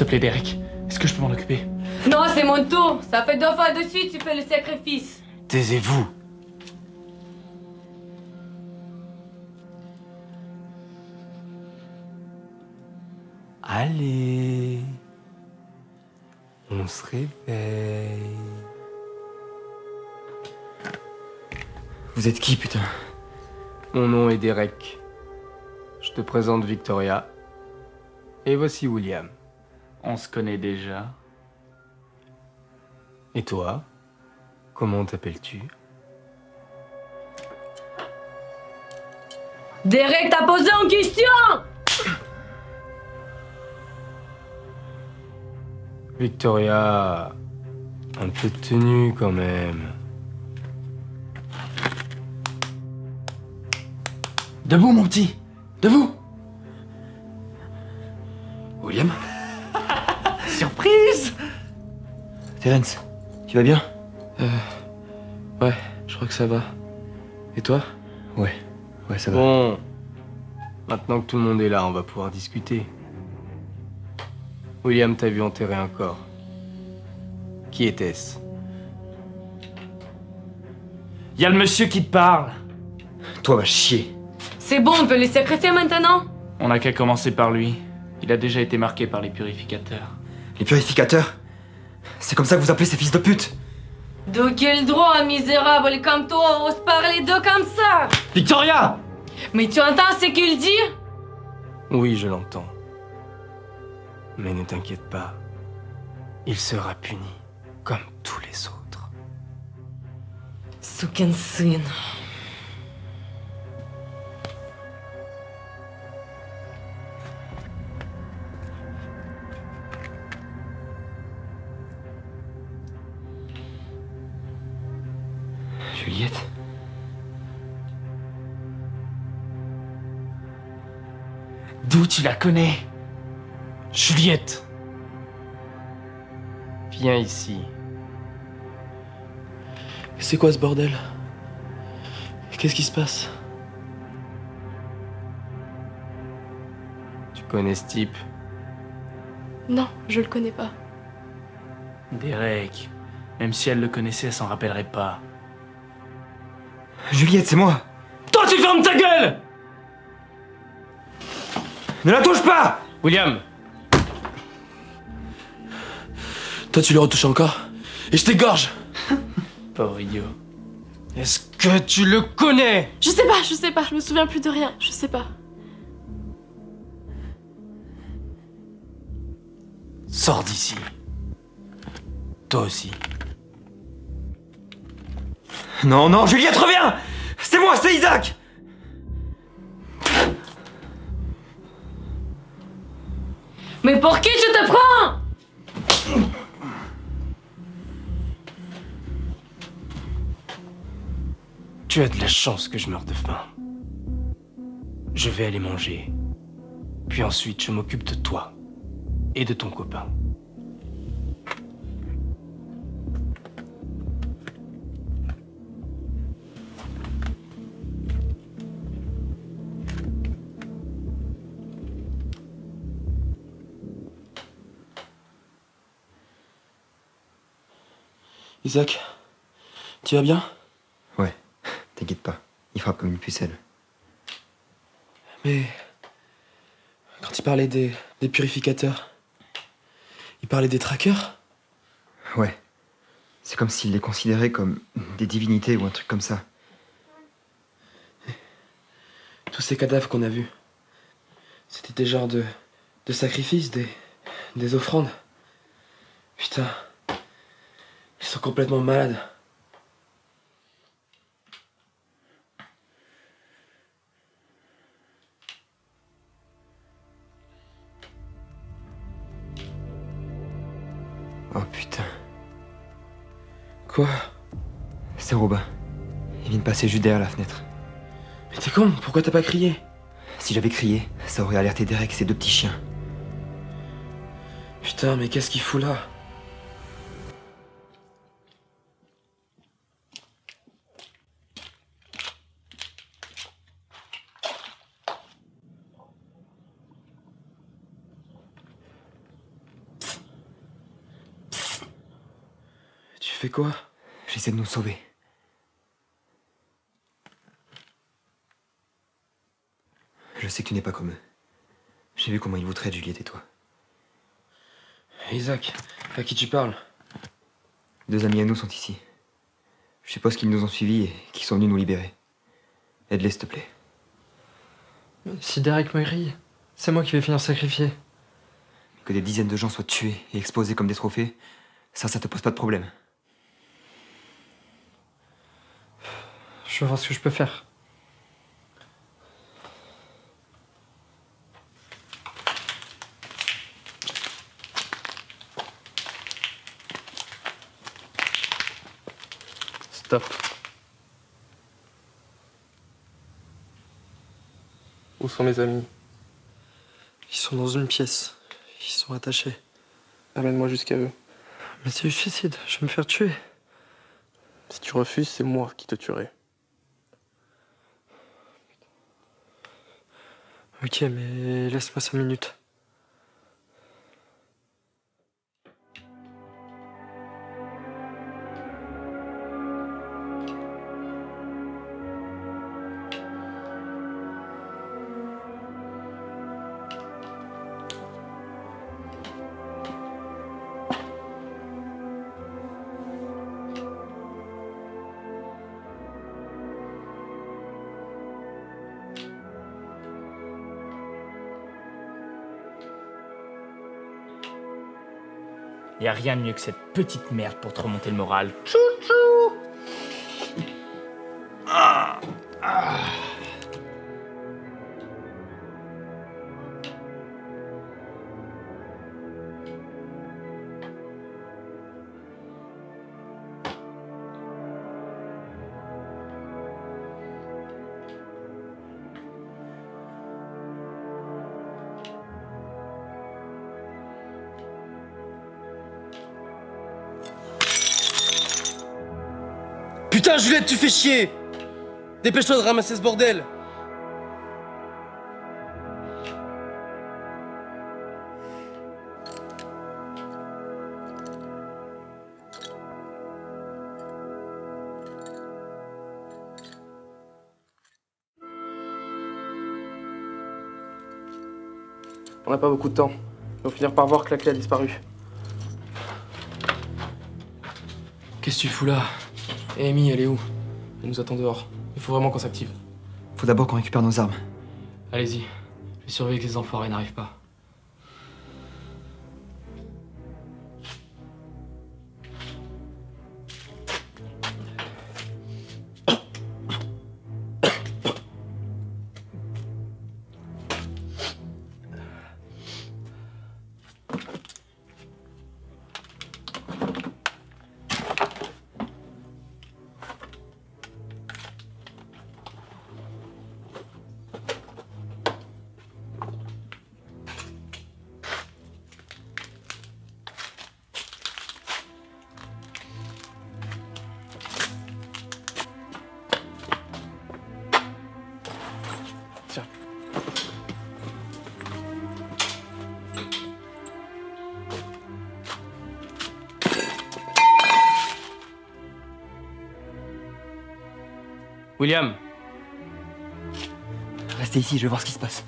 te plaît, Derek. Est-ce que je peux m'en occuper? Non, c'est mon tour. Ça fait 2 fois de suite, tu fais le sacrifice. Taisez-vous. Allez. On se réveille. Vous êtes qui, putain? Mon nom est Derek. Je te présente Victoria. Et voici William. On se connaît déjà. Et toi? Comment t'appelles-tu? Derek, t'as posé en question. Victoria, un peu de tenue quand même. Debout, mon petit. Debout. William? Surprise. Terence, tu vas bien? Ouais, je crois que ça va. Et toi? Ouais, ça va. Bon, maintenant que tout le monde est là, on va pouvoir discuter. William t'a vu enterrer un corps. Qui était-ce? Y a le monsieur qui te parle. Toi, va chier. C'est bon, on peut les sacrifier maintenant. On n'a qu'à commencer par lui. Il a déjà été marqué par les purificateurs. Les purificateurs? C'est comme ça que vous appelez ces fils de pute? De quel droit, misérable comme toi, ose parler d'eux comme ça? Victoria! Mais tu entends ce qu'il dit? Oui, je l'entends. Mais ne t'inquiète pas. Il sera puni, comme tous les autres. Sukин сын. Juliette? D'où tu la connais? Juliette. Viens ici. C'est quoi ce bordel? Qu'est-ce qui se passe? Tu connais ce type? Non, je le connais pas. Derek. Même si elle le connaissait, elle s'en rappellerait pas. Juliette, c'est moi! Toi, tu fermes ta gueule! Ne la touche pas! William! Toi, tu le retouches encore? Et je t'égorge! Pauvre idiot. Est-ce que tu le connais? Je sais pas, je me souviens plus de rien, je sais pas. Sors d'ici. Toi aussi. Non, Juliette, reviens! C'est moi, c'est Isaac! Mais pour qui tu te prends? Tu as de la chance que je meure de faim. Je vais aller manger. Puis ensuite, je m'occupe de toi. Et de ton copain. Isaac, tu vas bien? Ouais, t'inquiète pas, il frappe comme une pucelle. Mais quand il parlait des purificateurs, il parlait des traqueurs? Ouais, c'est comme s'il les considérait comme des divinités ou un truc comme ça. Tous ces cadavres qu'on a vus, c'était des genres de sacrifices, des offrandes. Putain, ils sont complètement malades. Oh putain, Quoi? c'est Robin. Il vient de passer juste derrière la fenêtre. Mais t'es con, pourquoi t'as pas crié? Si j'avais crié, ça aurait alerté Derek et ses 2 petits chiens. Putain, mais qu'est-ce qu'il fout là? fais quoi? J'essaie de nous sauver. Je sais que tu n'es pas comme eux. J'ai vu comment ils vous traitent, Juliette et toi. Isaac, à qui tu parles? 2 amis à nous sont ici. Je suppose qu'ils nous ont suivis et qu'ils sont venus nous libérer. Aide-les, s'il te plaît. Si Derek me grille, c'est moi qui vais finir sacrifié. Que des dizaines de gens soient tués et exposés comme des trophées, ça te pose pas de problème. Je vais voir ce que je peux faire. Stop. Où sont mes amis? Ils sont dans une pièce. Ils sont attachés. Amène-moi jusqu'à eux. Mais c'est du suicide, je vais me faire tuer. Si tu refuses, c'est moi qui te tuerai. Ok, mais laisse-moi 5 minutes. Y a rien de mieux que cette petite merde pour te remonter le moral. Putain, Juliette, tu fais chier! Dépêche-toi de ramasser ce bordel! On n'a pas beaucoup de temps. Ils vont finir par voir que la clé a disparu. Qu'est-ce que tu fous là? Et Amy, elle est où? Elle nous attend dehors. Il faut vraiment qu'on s'active. Faut d'abord qu'on récupère nos armes. Allez-y. Je vais surveiller que les enfoirés n'arrivent pas. Tiens. William, Restez ici, je vais voir ce qui se passe.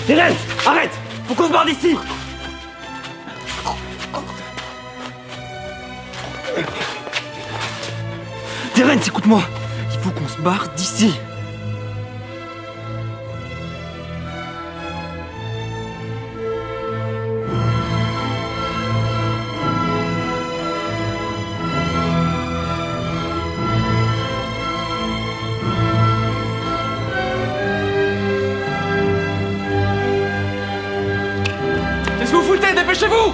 Thérèse, arrête! Faut qu'on se barre d'ici! Thérèse, écoute-moi! Il faut qu'on se barre d'ici! Qu'est-ce que vous foutez? Dépêchez-vous!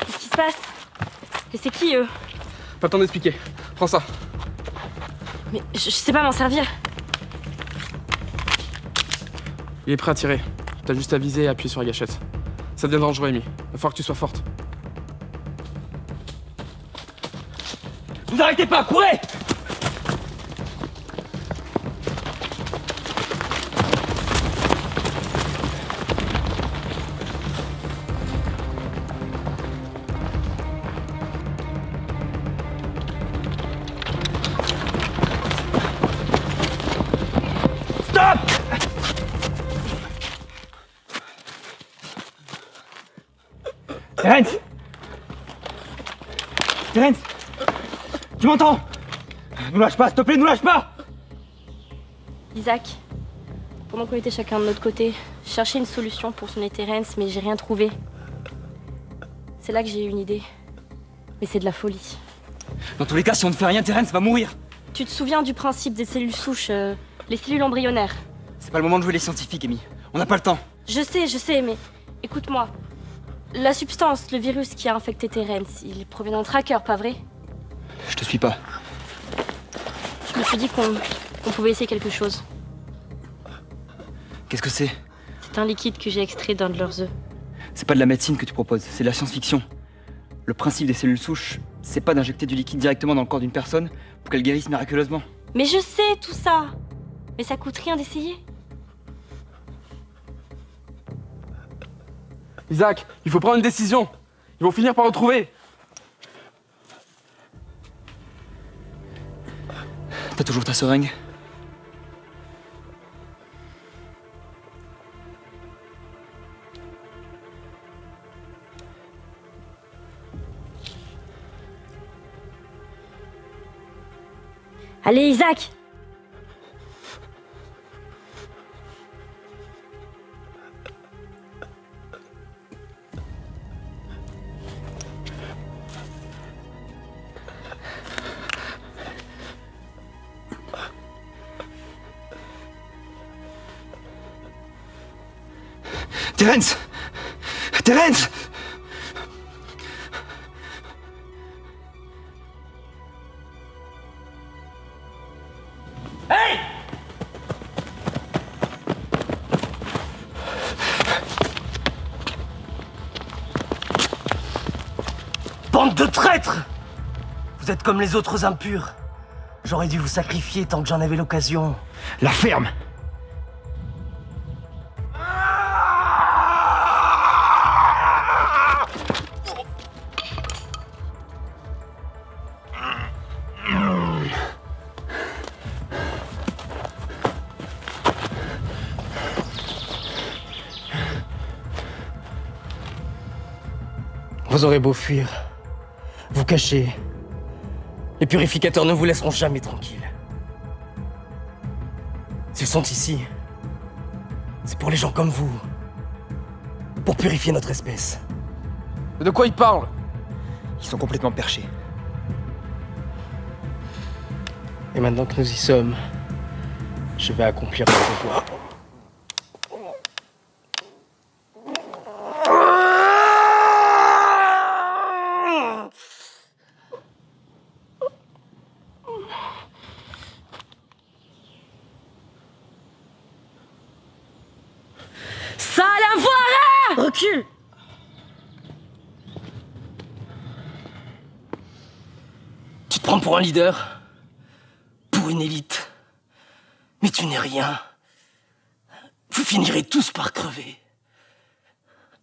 Qu'est-ce qui se passe? Et c'est qui, eux? Pas le temps d'expliquer. Prends ça. Mais je sais pas m'en servir. Il est prêt à tirer. T'as juste à viser et appuyer sur la gâchette. Ça devient dangereux, Amy. Va falloir que tu sois forte. Vous arrêtez pas, courez! Stop! Terence! Terence! Tu m'entends? Nous lâche pas, s'il te plaît, nous lâche pas! Isaac, pendant qu'on était chacun de notre côté, je cherchais une solution pour sonner Terence, mais j'ai rien trouvé. C'est là que j'ai eu une idée. Mais c'est de la folie. Dans tous les cas, si on ne fait rien, Terence va mourir. Tu te souviens du principe des cellules souches, les cellules embryonnaires? C'est pas le moment de jouer les scientifiques, Amy. On n'a pas le temps. Je sais, mais écoute-moi. La substance, le virus qui a infecté Terence, il provient d'un tracker, pas vrai? Je te suis pas. Je me suis dit qu'on pouvait essayer quelque chose. Qu'est-ce que c'est? C'est un liquide que j'ai extrait d'un de leurs œufs. C'est pas de la médecine que tu proposes, c'est de la science-fiction. Le principe des cellules souches, c'est pas d'injecter du liquide directement dans le corps d'une personne pour qu'elle guérisse miraculeusement. Mais je sais tout ça. Mais ça coûte rien d'essayer. Isaac, il faut prendre une décision. Ils vont finir par retrouver. T'as toujours ta seringue? Allez, Isaac! Terence! Terence! Hey! Bande de traîtres! Vous êtes comme les autres impurs. J'aurais dû vous sacrifier tant que j'en avais l'occasion. La ferme! Vous aurez beau fuir, vous cacher, les purificateurs ne vous laisseront jamais tranquille. S'ils sont ici, c'est pour les gens comme vous, pour purifier notre espèce. Mais de quoi ils parlent? Ils sont complètement perchés. Et maintenant que nous y sommes, je vais accomplir mon devoir. Sale enfoiré! Recule! Tu te prends pour un leader, pour une élite, mais tu n'es rien. Vous finirez tous par crever.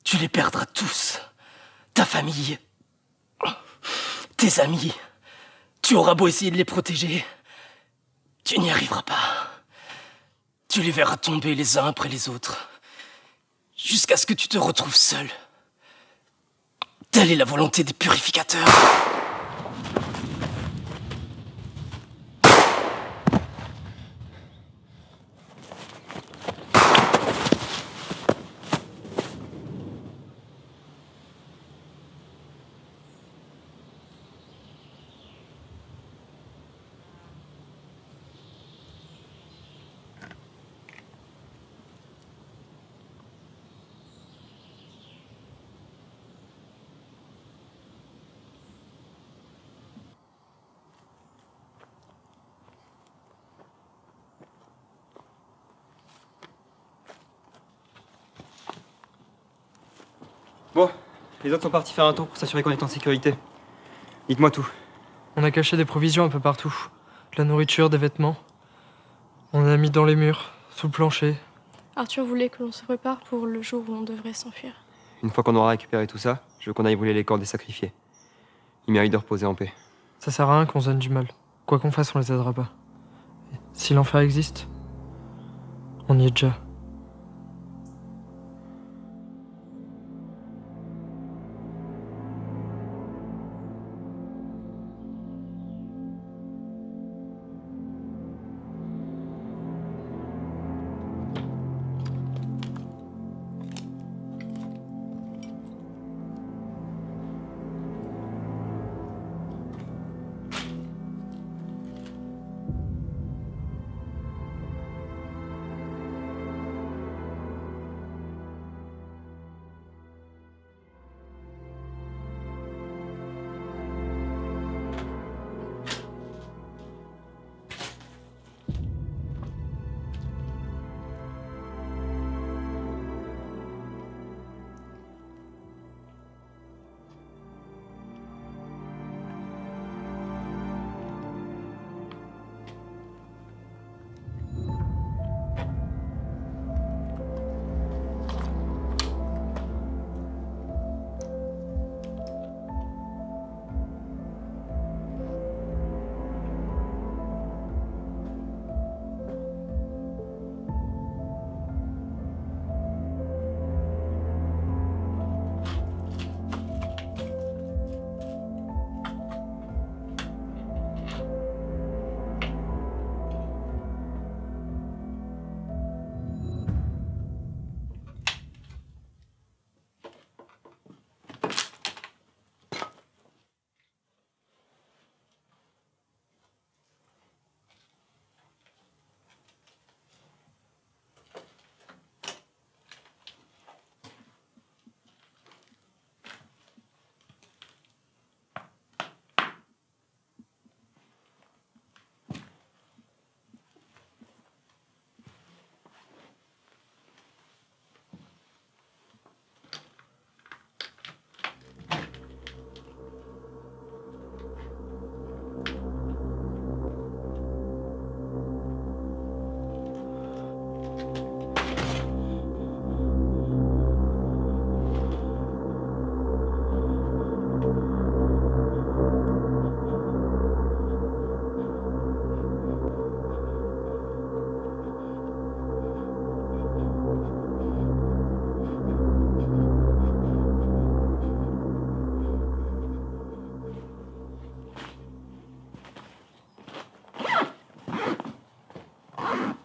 Tu les perdras tous. Ta famille, tes amis. Tu auras beau essayer de les protéger, tu n'y arriveras pas. Tu Tu les verras tomber les uns après les autres, jusqu'à ce que tu te retrouves seul. Telle est la volonté des purificateurs. Bon, les autres sont partis faire un tour pour s'assurer qu'on est en sécurité. Dites-moi tout. On a caché des provisions un peu partout. De la nourriture, des vêtements. On en a mis dans les murs, sous le plancher. Arthur voulait que l'on se prépare pour le jour où on devrait s'enfuir. Une fois qu'on aura récupéré tout ça, je veux qu'on aille brûler les corps des sacrifiés. Ils méritent de reposer en paix. Ça sert à rien qu'on se donne du mal. Quoi qu'on fasse, on les aidera pas. Si l'enfer existe, on y est déjà.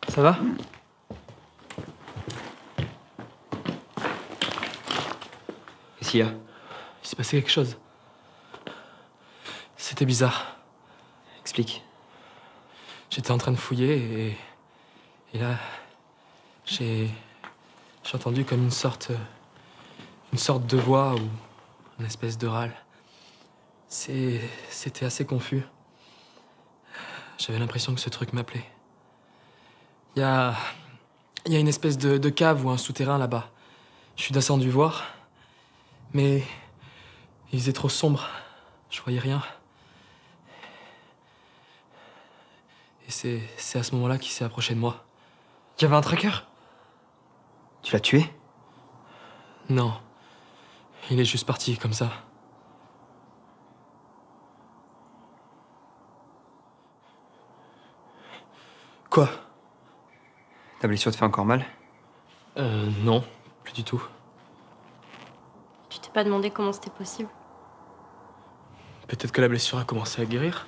Ça va? Qu'est-ce qu'il y a? Il s'est passé quelque chose. C'était bizarre. Explique. J'étais en train de fouiller et là, j'ai entendu comme une sorte de voix ou une espèce de râle. C'était assez confus. J'avais l'impression que ce truc m'appelait. Il y a une espèce de cave ou un souterrain là-bas. Je suis descendu voir, mais il faisait trop sombre. Je voyais rien. Et c'est à ce moment-là qu'il s'est approché de moi. Il y avait un tracker? Tu l'as tué? Non. Il est juste parti comme ça. Quoi? Ta blessure te fait encore mal? Non, plus du tout. Tu t'es pas demandé comment c'était possible? Peut-être que la blessure a commencé à guérir.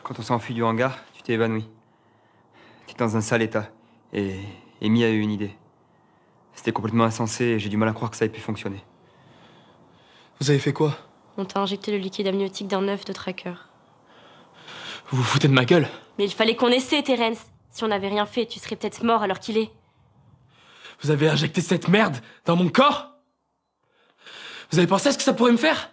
Quand on s'est enfui du hangar, tu t'es évanoui. T'étais dans un sale état. Et Amy a eu une idée. C'était complètement insensé et j'ai du mal à croire que ça ait pu fonctionner. Vous avez fait quoi? On t'a injecté le liquide amniotique d'un œuf de tracker. Vous vous foutez de ma gueule? Mais il fallait qu'on essaie, Terence. Si on n'avait rien fait, tu serais peut-être mort alors qu'il est. Vous avez injecté cette merde dans mon corps? Vous avez pensé à ce que ça pourrait me faire?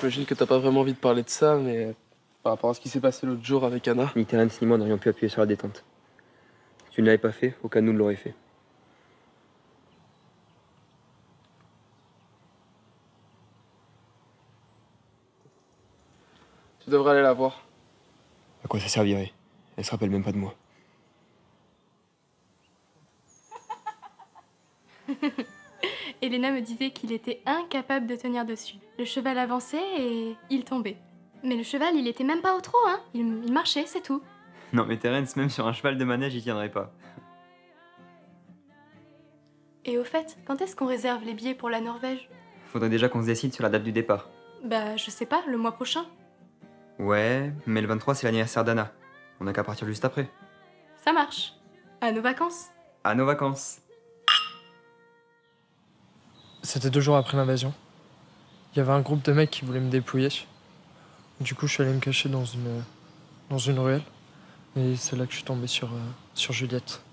J'imagine que t'as pas vraiment envie de parler de ça, mais par rapport à ce qui s'est passé l'autre jour avec Anna. Ni Terence ni moi n'aurions pu appuyer sur la détente. Si tu ne l'avais pas fait, aucun de nous ne l'aurait fait. Tu devrais aller la voir. À quoi ça servirait? Elle se rappelle même pas de moi. Elena me disait qu'il était incapable de tenir dessus. Le cheval avançait et il tombait. Mais le cheval, il était même pas au trot, hein. Il marchait, c'est tout. Non mais Terence, même sur un cheval de manège, il tiendrait pas. Et au fait, quand est-ce qu'on réserve les billets pour la Norvège? Faudrait déjà qu'on se décide sur la date du départ. Bah, je sais pas, le mois prochain. Ouais, mais le 23 c'est l'anniversaire d'Anna. On n'a qu'à partir juste après. Ça marche. À nos vacances. À nos vacances. C'était 2 jours après l'invasion. Il y avait un groupe de mecs qui voulaient me dépouiller. Du coup, je suis allé me cacher dans une ruelle. Et c'est là que je suis tombé sur Juliette.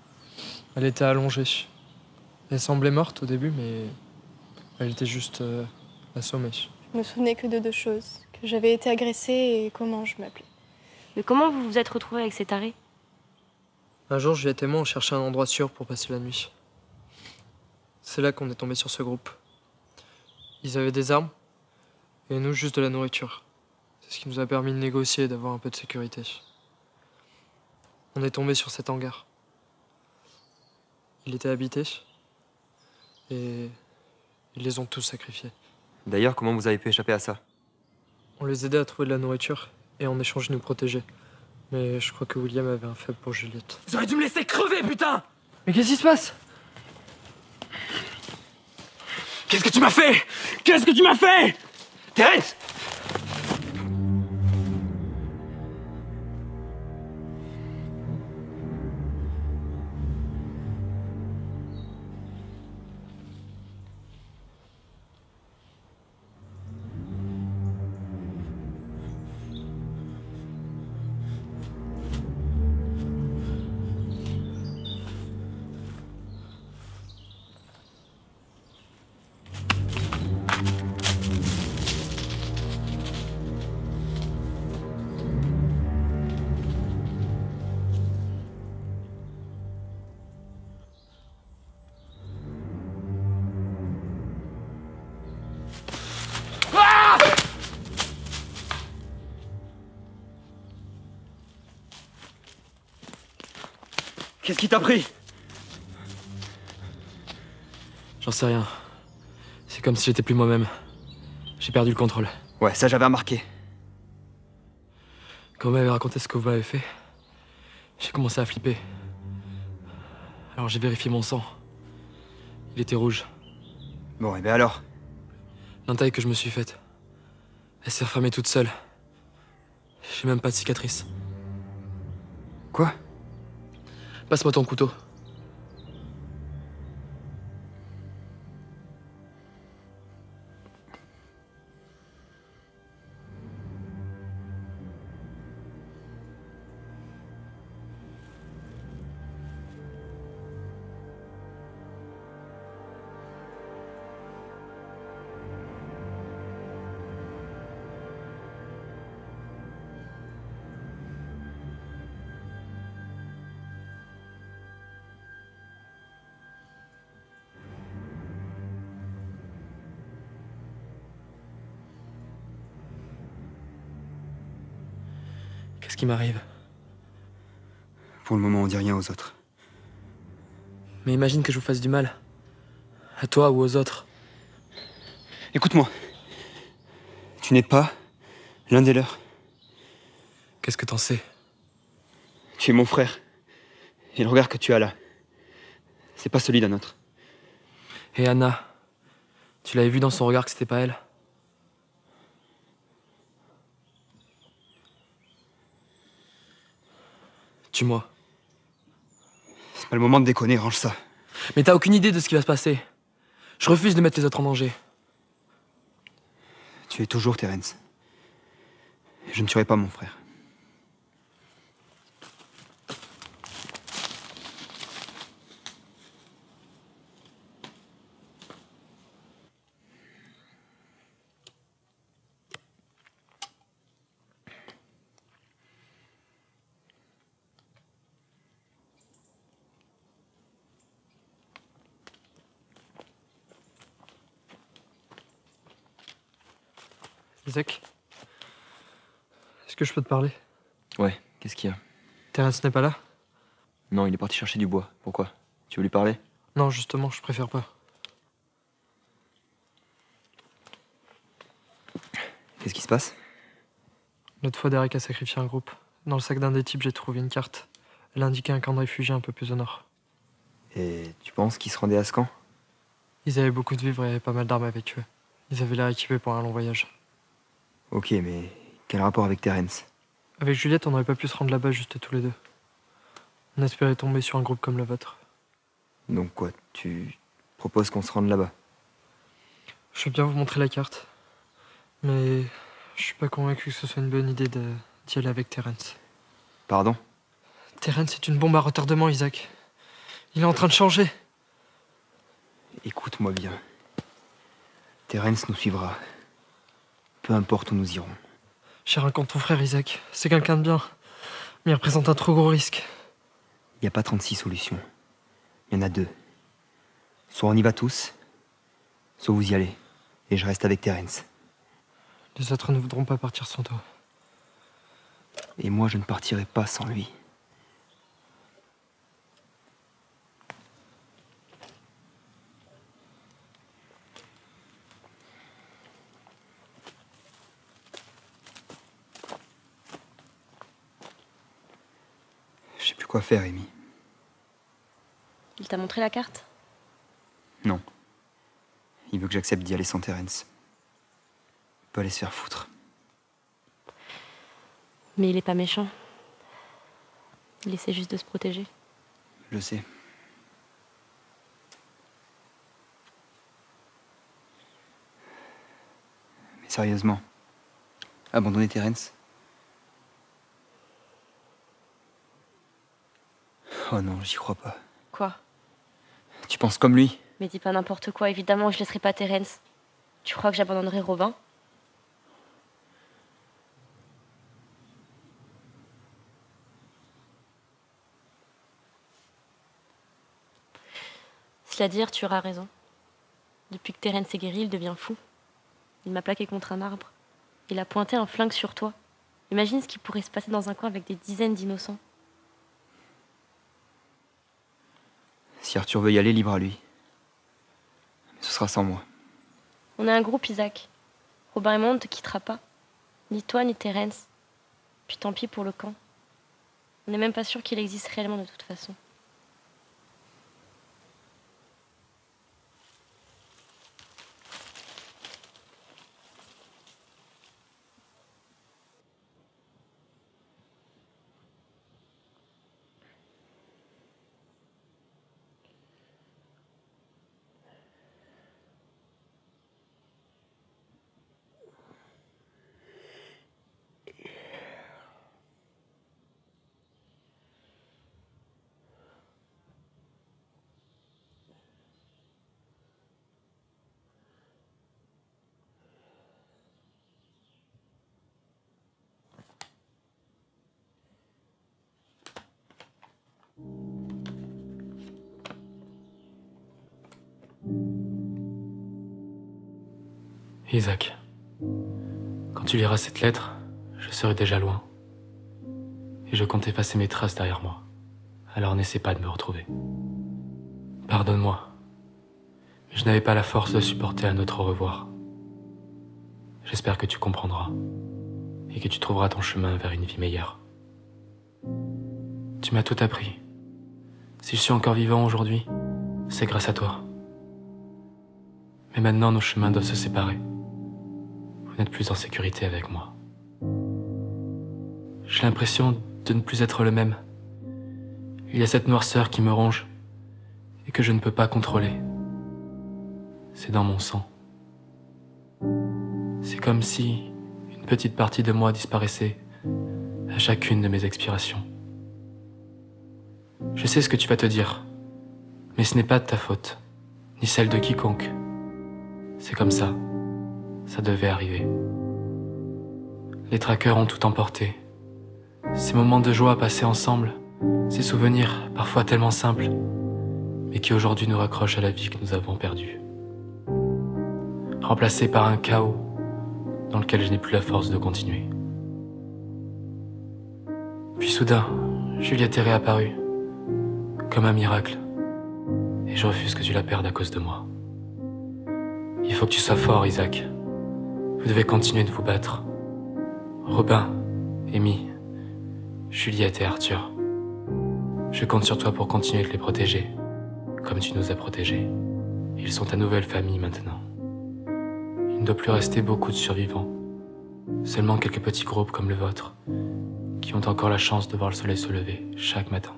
Elle était allongée. Elle semblait morte au début, mais elle était juste assommée. Je me souvenais que de 2 choses. Que j'avais été agressée et comment je m'appelais. Mais comment vous vous êtes retrouvés avec cet arrêt? Un jour, Juliette et moi, on cherchait un endroit sûr pour passer la nuit. C'est là qu'on est tombé sur ce groupe. Ils avaient des armes, et nous, juste de la nourriture. C'est ce qui nous a permis de négocier et d'avoir un peu de sécurité. On est tombé sur cet hangar. Il était habité, et ils les ont tous sacrifiés. D'ailleurs, comment vous avez pu échapper à ça? On les aidait à trouver de la nourriture, et en échange, ils nous protégeaient. Mais je crois que William avait un faible pour Juliette. Vous auriez dû me laisser crever, putain! Mais qu'est-ce qui se passe? Qu'est-ce que tu m'as fait? Qu'est-ce que tu m'as fait? Terence! Qu'est-ce qui t'a pris? J'en sais rien. C'est comme si j'étais plus moi-même. J'ai perdu le contrôle. Ouais, ça j'avais remarqué. Quand vous m'avez raconté ce que vous m'avez fait, j'ai commencé à flipper. Alors j'ai vérifié mon sang. Il était rouge. Bon, et ben alors? L'entaille que je me suis faite, elle s'est refermée toute seule. J'ai même pas de cicatrice. Quoi? Passe-moi ton couteau. Qu'est-ce qui m'arrive? Pour le moment, on dit rien aux autres. Mais imagine que je vous fasse du mal. À toi ou aux autres. Écoute-moi. Tu n'es pas l'un des leurs. Qu'est-ce que t'en sais? Tu es mon frère. Et le regard que tu as là, c'est pas celui d'un autre. Et Anna, tu l'avais vu dans son regard que c'était pas elle? Tue-moi. C'est pas le moment de déconner, range ça. Mais t'as aucune idée de ce qui va se passer. Je refuse de mettre les autres en danger. Tu es toujours Terence. Je ne tuerai pas mon frère. Isaac, est-ce que je peux te parler? Ouais, qu'est-ce qu'il y a? Terence n'est pas là? Non, il est parti chercher du bois. Pourquoi? Tu veux lui parler? Non, justement, je préfère pas. Qu'est-ce qui se passe? L'autre fois, Derek a sacrifié un groupe. Dans le sac d'un des types, j'ai trouvé une carte. Elle indiquait un camp de réfugiés un peu plus au nord. Et tu penses qu'il se rendait à ce camp? Ils avaient beaucoup de vivres et avaient pas mal d'armes avec eux. Ils avaient l'air équipés pour un long voyage. Ok, mais quel rapport avec Terence? Avec Juliette, on n'aurait pas pu se rendre là-bas juste tous les deux. On espérait tomber sur un groupe comme le vôtre. Donc quoi, tu proposes qu'on se rende là-bas? Je veux bien vous montrer la carte. Mais je suis pas convaincu que ce soit une bonne idée d'y aller avec Terence. Pardon? Terence est une bombe à retardement, Isaac. Il est en train de changer. Écoute-moi bien. Terence nous suivra. Peu importe où nous irons. J'ai rien contre ton frère, Isaac. C'est quelqu'un de bien. Mais il représente un trop gros risque. Il n'y a pas 36 solutions. Il y en a deux. Soit on y va tous, soit vous y allez. Et je reste avec Terence. Les autres ne voudront pas partir sans toi. Et moi, je ne partirai pas sans lui. Je sais plus quoi faire, Amy. Il t'a montré la carte? Non. Il veut que j'accepte d'y aller sans Terence. Il peut aller se faire foutre. Mais il est pas méchant. Il essaie juste de se protéger. Je sais. Mais sérieusement, abandonner Terence? Oh non, j'y crois pas. Quoi? Tu penses comme lui? Mais dis pas n'importe quoi, évidemment, je laisserai pas Terence. Tu crois que j'abandonnerai Robin? Cela dire, tu auras raison. Depuis que Terence est guéri, il devient fou. Il m'a plaqué contre un arbre. Il a pointé un flingue sur toi. Imagine ce qui pourrait se passer dans un coin avec des dizaines d'innocents. Si Arthur veut y aller, libre à lui. Mais ce sera sans moi. On est un groupe, Isaac. Robin et moi, on ne te quittera pas. Ni toi, ni Terence. Puis tant pis pour le camp. On n'est même pas sûr qu'il existe réellement de toute façon. Isaac, quand tu liras cette lettre, je serai déjà loin. et je compte effacer mes traces derrière moi. Alors n'essaie pas de me retrouver. Pardonne-moi, mais je n'avais pas la force de supporter un autre au revoir. J'espère que tu comprendras et que tu trouveras ton chemin vers une vie meilleure. Tu m'as tout appris. Si je suis encore vivant aujourd'hui, c'est grâce à toi. Mais maintenant, nos chemins doivent se séparer. Vous n'êtes plus en sécurité avec moi. J'ai l'impression de ne plus être le même. Il y a cette noirceur qui me ronge et que je ne peux pas contrôler. C'est dans mon sang. C'est comme si une petite partie de moi disparaissait à chacune de mes expirations. Je sais ce que tu vas te dire, mais ce n'est pas de ta faute, ni celle de quiconque. C'est comme ça. Ça devait arriver. Les traqueurs ont tout emporté. Ces moments de joie passés ensemble, ces souvenirs parfois tellement simples, mais qui aujourd'hui nous raccrochent à la vie que nous avons perdue. Remplacés par un chaos dans lequel je n'ai plus la force de continuer. Puis soudain, Juliette est réapparue, comme un miracle, et je refuse que tu la perdes à cause de moi. Il faut que tu sois fort, Isaac. Vous devez continuer de vous battre. Robin, Amy, Juliette et Arthur. Je compte sur toi pour continuer de les protéger, comme tu nous as protégés. Ils sont ta nouvelle famille maintenant. Il ne doit plus rester beaucoup de survivants. Seulement quelques petits groupes comme le vôtre, qui ont encore la chance de voir le soleil se lever chaque matin.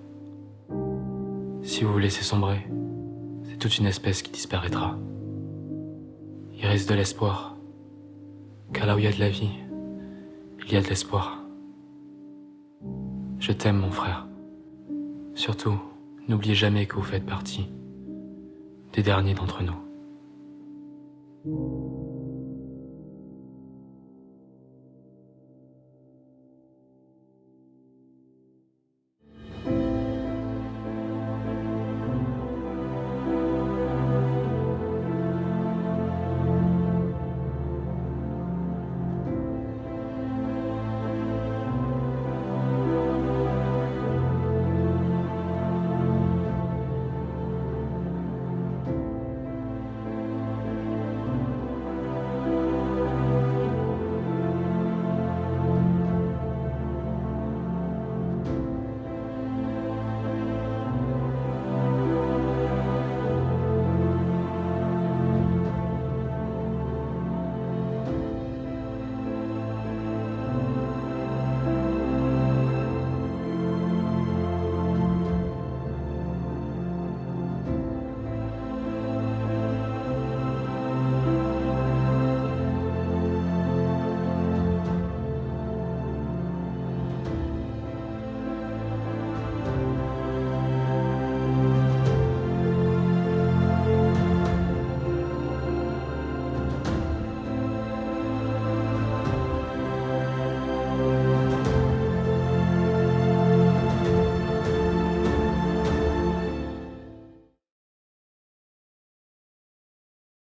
Si vous vous laissez sombrer, c'est toute une espèce qui disparaîtra. Il reste de l'espoir, car là où il y a de la vie, il y a de l'espoir. Je t'aime, mon frère. Surtout, n'oubliez jamais que vous faites partie des derniers d'entre nous.